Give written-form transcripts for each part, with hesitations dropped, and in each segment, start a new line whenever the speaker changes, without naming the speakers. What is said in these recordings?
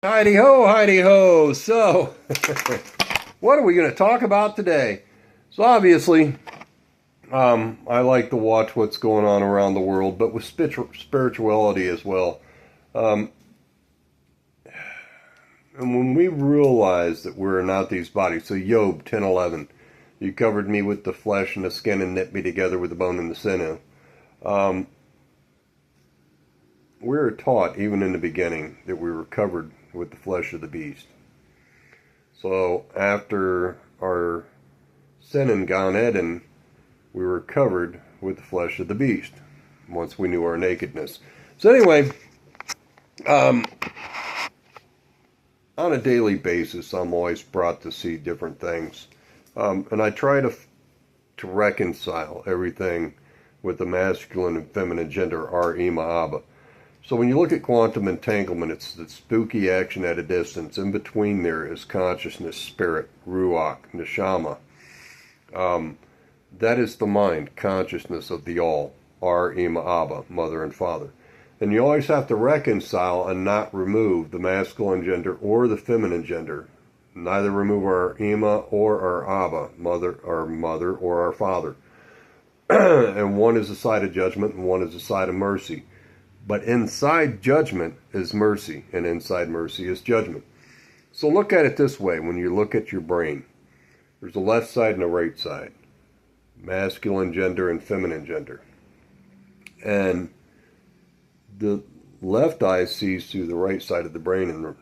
Heidi ho, Heidi ho. So, what are we going to talk about today? So, obviously, I like to watch what's going on around the world, but with spirituality as well. Um, and when we realize that we're not these bodies, so Job 10:11, you covered me with the flesh and the skin and knit me together with the bone and the sinew. Um, we're taught, even in the beginning, that we were covered with the flesh of the beast. So, after our sin in Gan Eden, we were covered with the flesh of the beast once we knew our nakedness. So anyway, um, on a daily basis, I'm always brought to see different things, and I try to reconcile everything with the masculine and feminine gender, our Ima Abba. So when you look at quantum entanglement, it's the spooky action at a distance. In between there is consciousness, spirit, ruach, neshama. Um, That is the mind, consciousness of the all, our Ima Abba, mother and father. And you always have to reconcile and not remove the masculine gender or the feminine gender. Neither remove our Ima or our Abba, mother or our father. And one is a side of judgment and one is a side of mercy. But inside judgment is mercy, and inside mercy is judgment. So look at it this way when you look at your brain. There's a left side and a right side. Masculine gender and feminine gender. And the left eye sees through the right side of the brain and the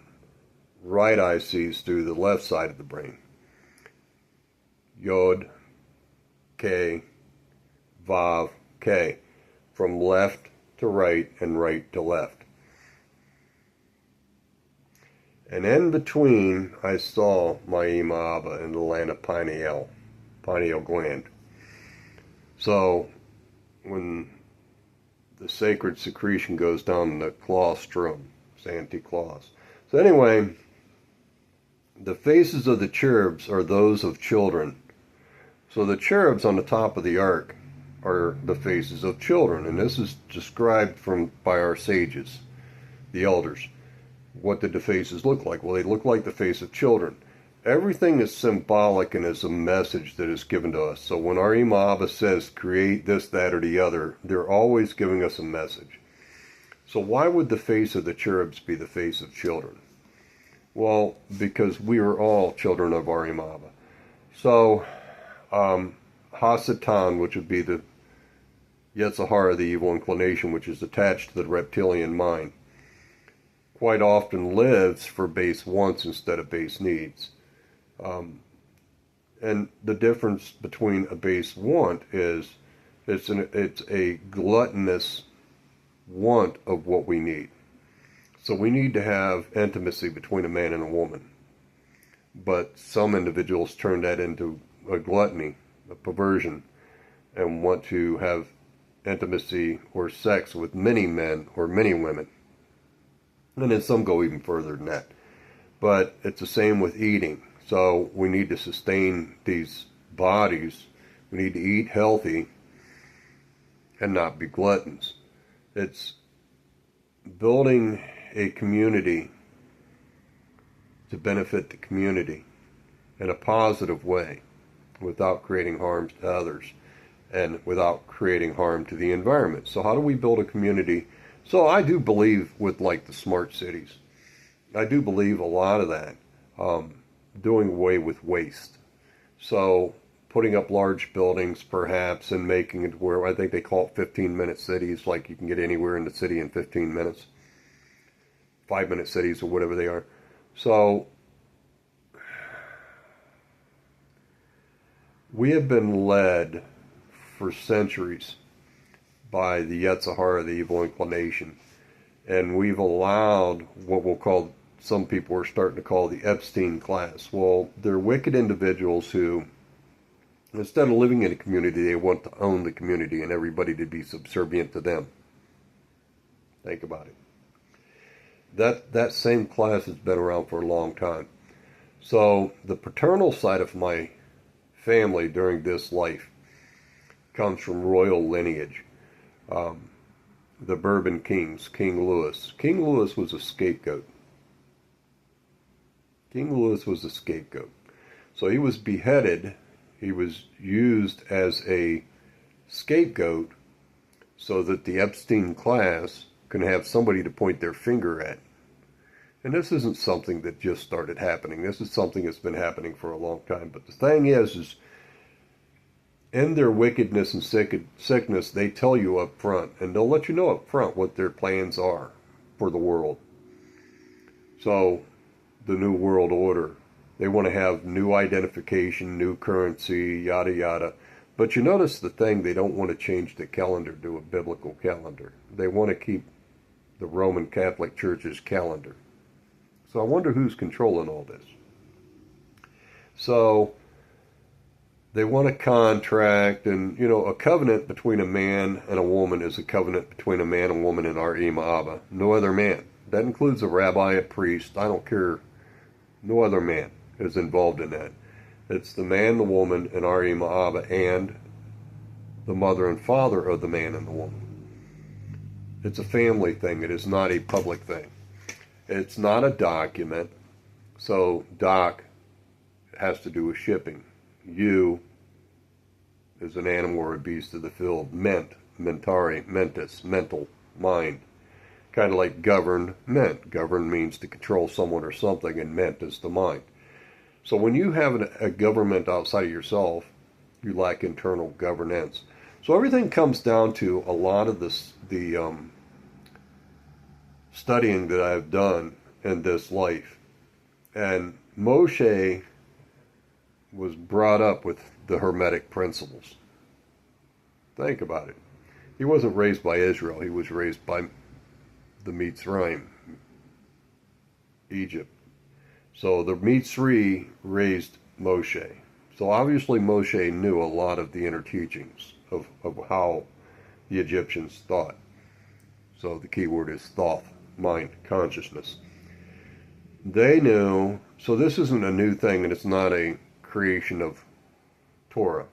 right eye sees through the left side of the brain. Yod, K, Vav, K. From left to right and right to left. And in between, I saw my Ima Abba in the land of pineal gland. So when the sacred secretion goes down the claustrum, Santa Claus. So anyway, the faces of the cherubs are those of children. So the cherubs on the top of the ark are the faces of children, and this is described by our sages, the elders. What did the faces look like? Well, they look like the face of children. Everything is symbolic and is a message that is given to us. So when our Ima Abba says create this, that, or the other, they're always giving us a message. So why would the face of the cherubs be the face of children? Well, because we are all children of our Ima Abba. So Hasatan, which would be the Yetzirah, the evil inclination, which is attached to the reptilian mind, quite often lives for base wants instead of base needs. And the difference between a base want is it's a gluttonous want of what we need. So we need to have intimacy between a man and a woman. But some individuals turn that into a gluttony, a perversion, and want to have intimacy or sex with many men or many women. And then some go even further than that. But it's the same with eating. So we need to sustain these bodies. We need to eat healthy and not be gluttons. It's building a community to benefit the community in a positive way without creating harm to others and without creating harm to the environment. So how do we build a community? So I do believe with like the smart cities. I do believe a lot of that. Doing away with waste. So putting up large buildings perhaps and making it where I think they call it 15-minute cities, like you can get anywhere in the city in 15 minutes. 5-minute cities or whatever they are. So we have been led for centuries by the Yetzirah, the evil inclination, and we've allowed what we'll call, some people are starting to call the Epstein class. Well, they're wicked individuals who, instead of living in a community, they want to own the community and everybody to be subservient to them. Think about it. That same class has been around for a long time. So the paternal side of my family during this life comes from royal lineage. The Bourbon kings, King Louis. King Louis was a scapegoat. King Louis was a scapegoat. So he was beheaded. He was used as a scapegoat so that the Epstein class can have somebody to point their finger at. And this isn't something that just started happening. This is something that's been happening for a long time. But the thing is in their wickedness and sickness, they tell you up front, and they'll let you know up front what their plans are for the world. So, the New World Order, they want to have new identification, new currency, yada yada. But you notice the thing, they don't want to change the calendar to a biblical calendar. They want to keep the Roman Catholic Church's calendar. So I wonder who's controlling all this. So they want a contract, and a covenant between a man and a woman is a covenant between a man and woman in our Abba. No other man. That includes a rabbi, a priest, I don't care. No other man is involved in that. It's the man, the woman, and our Abba, and the mother and father of the man and the woman. It's a family thing. It is not a public thing. It's not a document. So doc has to do with shipping. You is an animal or a beast of the field. Ment, mentari, mentis, mental, mind. Kind of like govern, ment. Govern means to control someone or something, and ment is the mind. So when you have a government outside of yourself, you lack internal governance. So everything comes down to a lot of the studying that I've done in this life. And Moshe was brought up with the Hermetic principles. Think about it. He wasn't raised by Israel. He was raised by the Mitzrayim, Egypt. So the Mitzri raised Moshe. So obviously Moshe knew a lot of the inner teachings of how the Egyptians thought. So the key word is thought, mind, consciousness. They knew, so this isn't a new thing, and it's not a creation of Torah.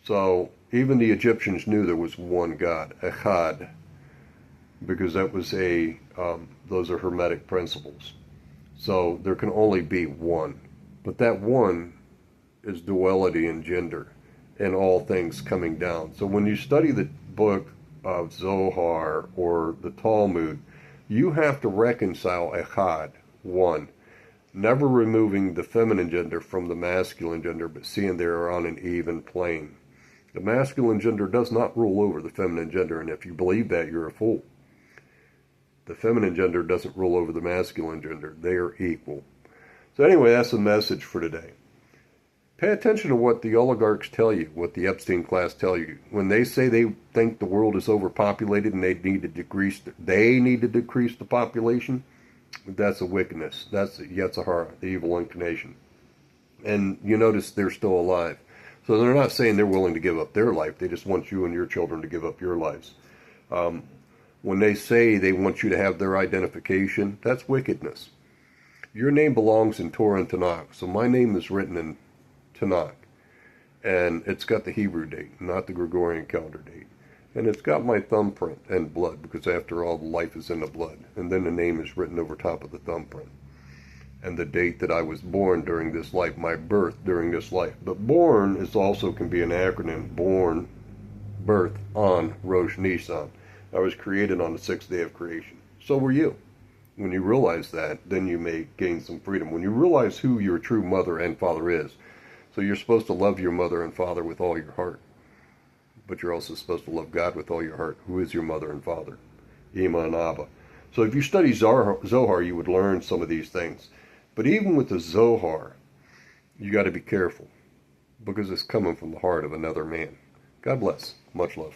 So even the Egyptians knew there was one God, Echad, because that was those are Hermetic principles. So there can only be one. But that one is duality in gender and all things coming down. So when you study the book of Zohar or the Talmud, you have to reconcile Echad, one, never removing the feminine gender from the masculine gender, but seeing they are on an even plane. The masculine gender does not rule over the feminine gender, and if you believe that, you're a fool. The feminine gender doesn't rule over the masculine gender. They are equal. So anyway, that's the message for today. Pay attention to what the oligarchs tell you, what the Epstein class tell you. When they say they think the world is overpopulated and they need to decrease the population, that's a wickedness. That's a Yetzer Hara, the evil inclination. And you notice they're still alive. So they're not saying they're willing to give up their life. They just want you and your children to give up your lives. When they say they want you to have their identification, that's wickedness. Your name belongs in Torah and Tanakh. So my name is written in Tanakh. And it's got the Hebrew date, not the Gregorian calendar date. And it's got my thumbprint and blood, because after all, life is in the blood. And then the name is written over top of the thumbprint. And the date that I was born during this life, my birth during this life. But born is also can be an acronym, born, birth, on, Rosh Nisan. I was created on the 6th day of creation. So were you. When you realize that, then you may gain some freedom. When you realize who your true mother and father is. So you're supposed to love your mother and father with all your heart. But you're also supposed to love God with all your heart, who is your mother and father, Ima and Abba. So if you study Zohar, you would learn some of these things. But even with the Zohar, you got to be careful, because it's coming from the heart of another man. God bless. Much love.